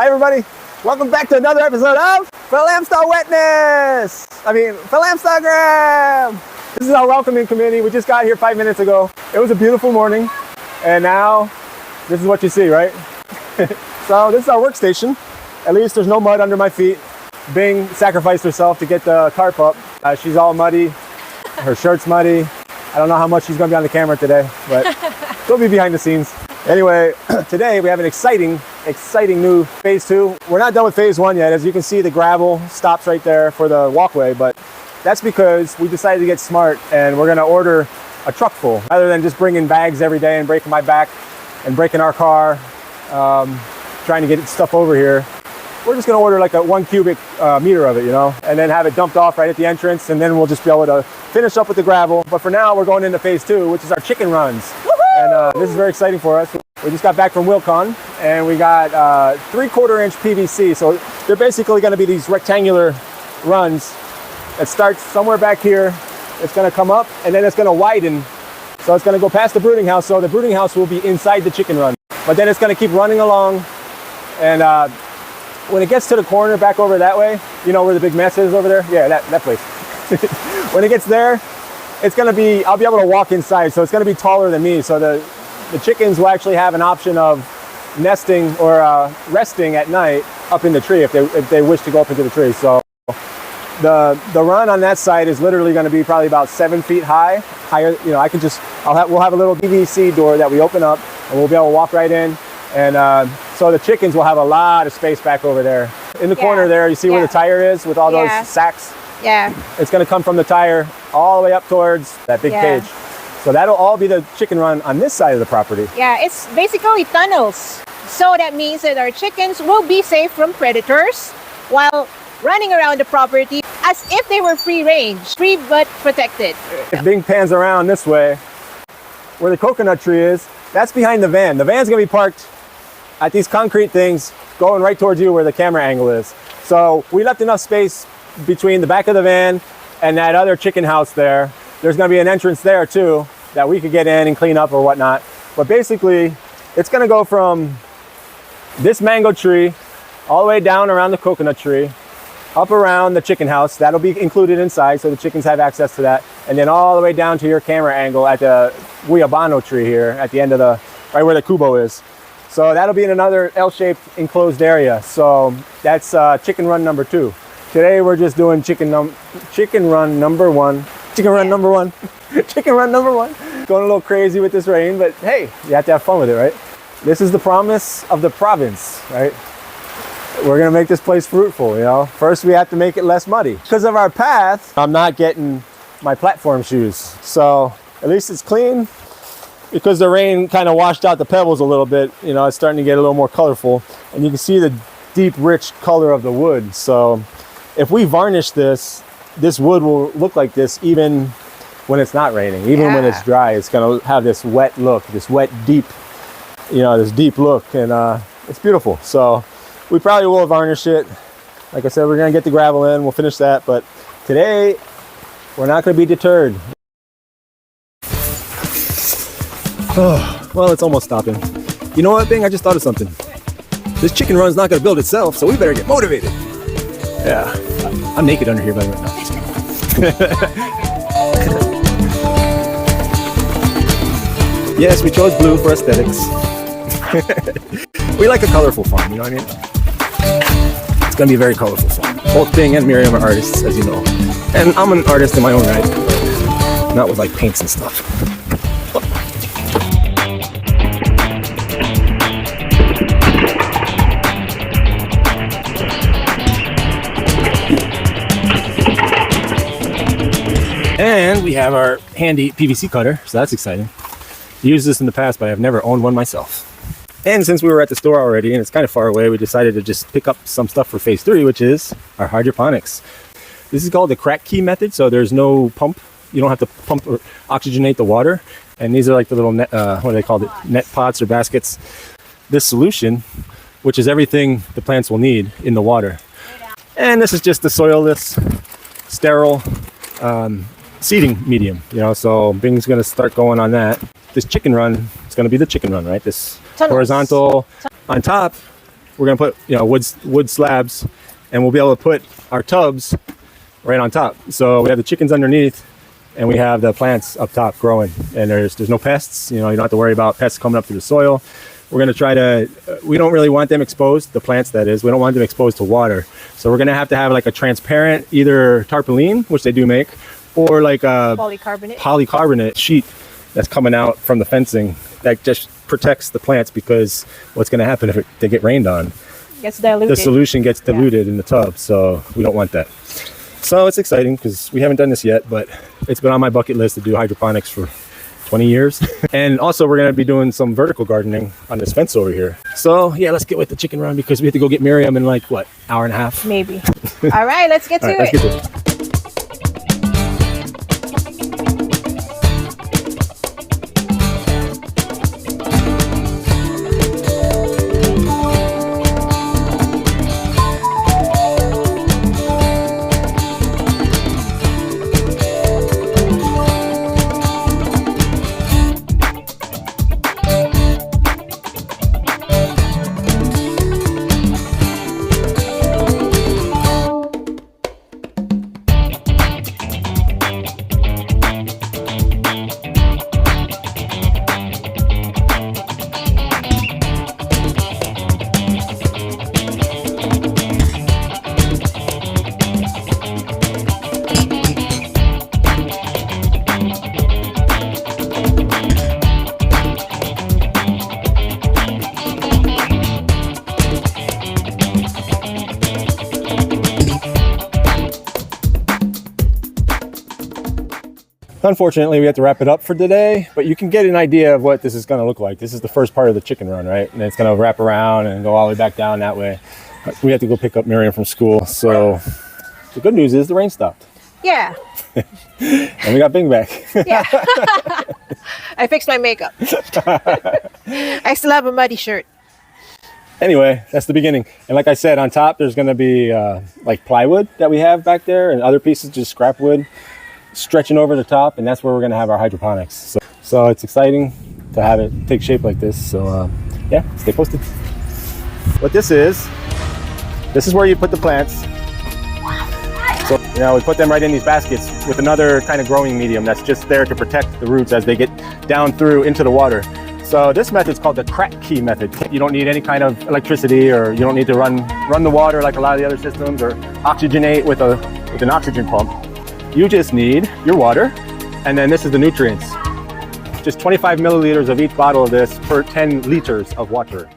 Hi everybody, welcome back to another episode of FilAmstagram. This is our welcoming committee. We just got here 5 minutes ago. It was a beautiful morning, and now this is what you see, right? So this is our workstation. At least there's no mud under my feet. Bing sacrificed herself to get the tarp up. She's all muddy. Her shirt's muddy. I don't know how much she's going to be on the camera today, but she'll be behind the scenes. Anyway, today we have an exciting new phase 2. We're not done with phase 1 yet. As you can see, the gravel stops right there for the walkway, but that's because we decided to get smart and we're going to order a truck full rather than just bringing bags every day and breaking my back and breaking our car, trying to get stuff over here. We're just going to order like a 1 cubic meter of it, you know, and then have it dumped off right at the entrance, and then we'll just be able to finish up with the gravel. But for now, we're going into phase 2, which is our chicken runs. And this is very exciting for us. We just got back from Wilcon, and we got 3/4 inch PVC. So they're basically going to be these rectangular runs. It starts somewhere back here. It's going to come up, and then it's going to widen. So it's going to go past the brooding house. So the brooding house will be inside the chicken run. But then it's going to keep running along. And when it gets to the corner back over that way, you know where the big mess is over there? Yeah, that place. When it gets there, it's going to be, I'll be able to walk inside. So it's going to be taller than me. So the chickens will actually have an option of nesting or resting at night up in the tree if they wish to go up into the tree. So the run on that side is literally going to be probably about 7 feet higher. You know, we'll have a little PVC door that we open up, and we'll be able to walk right in. And so the chickens will have a lot of space back over there. In the corner there, you see where the tire is with all those sacks? Yeah. It's going to come from the tire all the way up towards that big cage. So that'll all be the chicken run on this side of the property. Yeah, it's basically tunnels. So that means that our chickens will be safe from predators while running around the property as if they were free range, free but protected. If Bing pans around this way, where the coconut tree is, that's behind the van. The van's going to be parked at these concrete things going right towards you where the camera angle is. So we left enough space between the back of the van and that other chicken house there. There's going to be an entrance there too that we could get in and clean up or whatnot. But basically, it's going to go from this mango tree all the way down around the coconut tree, up around the chicken house. That'll be included inside, so the chickens have access to that. And then all the way down to your camera angle at the guayabano tree here at the end of right where the kubo is. So that'll be in another L-shaped enclosed area. So that's chicken run number 2. Today we're just doing chicken run number 1. Chicken run number 1. Chicken run number 1. Going a little crazy with this rain, but hey, you have to have fun with it, right? This is the promise of the province, right? We're gonna make this place fruitful, you know? First we have to make it less muddy. Because of our path, I'm not getting my platform shoes. So at least it's clean. Because the rain kind of washed out the pebbles a little bit, you know, it's starting to get a little more colorful. And you can see the deep, rich color of the wood. So if we varnish this wood will look like this even when it's not raining. Even when it's dry, it's going to have this wet look, this wet, deep, you know, this deep look. And it's beautiful. So we probably will varnish it. Like I said, we're going to get the gravel in. We'll finish that. But today, we're not going to be deterred. Oh, well, it's almost stopping. You know what, Bing? I just thought of something. This chicken run's not going to build itself, so we better get motivated. Yeah. I'm naked under here, by the way. Yes, we chose blue for aesthetics. We like a colorful farm, you know what I mean? It's going to be a very colorful farm. Both Bing and Miriam are artists, as you know. And I'm an artist in my own right. Not with, like, paints and stuff. And we have our handy PVC cutter, so that's exciting. Used this in the past, but I've never owned one myself. And since we were at the store already, and it's kind of far away, we decided to just pick up some stuff for phase 3, which is our hydroponics. This is called the crack key method, so there's no pump. You don't have to pump or oxygenate the water. And these are like the little net, what do they call it? Net pots or baskets. This solution, which is everything the plants will need in the water. And this is just the soilless, sterile, seeding medium, you know, so Bing's going to start going on that. This chicken run, it's going to be the chicken run, right? This horizontal on top we're gonna put, you know, wood slabs, and we'll be able to put our tubs right on top. So we have the chickens underneath, and we have the plants up top growing, and there's no pests. You know, you don't have to worry about pests coming up through the soil. We're gonna try to, we don't really want them exposed, the plants that is, we don't want them exposed to water. So we're gonna have to have like a transparent, either tarpaulin, which they do make, or like a polycarbonate sheet that's coming out from the fencing that just protects the plants, because what's gonna happen if they get rained on? Gets diluted. The solution gets diluted in the tub, so we don't want that. So it's exciting because we haven't done this yet, but it's been on my bucket list to do hydroponics for 20 years. And also we're gonna be doing some vertical gardening on this fence over here. So yeah, let's get with the chicken run because we have to go get Miriam in like, what, hour and a half? Maybe. All right, let's get to it. Let's get to it. Unfortunately, we have to wrap it up for today, but you can get an idea of what this is going to look like. This is the first part of the chicken run, right? And it's going to wrap around and go all the way back down that way. We have to go pick up Miriam from school. So the good news is the rain stopped. Yeah. And we got Bing back. Yeah. I fixed my makeup. I still have a muddy shirt. Anyway, that's the beginning. And like I said, on top, there's going to be like plywood that we have back there, and other pieces, just scrap wood, stretching over the top, and that's where we're going to have our hydroponics. So it's exciting to have it take shape like this. So yeah, stay posted. What this is where you put the plants. So, you know, we put them right in these baskets with another kind of growing medium that's just there to protect the roots as they get down through into the water. So this method is called the crack key method. You don't need any kind of electricity, or you don't need to run the water like a lot of the other systems, or oxygenate with an oxygen pump. You just need your water, and then this is the nutrients. Just 25 milliliters of each bottle of this per 10 liters of water.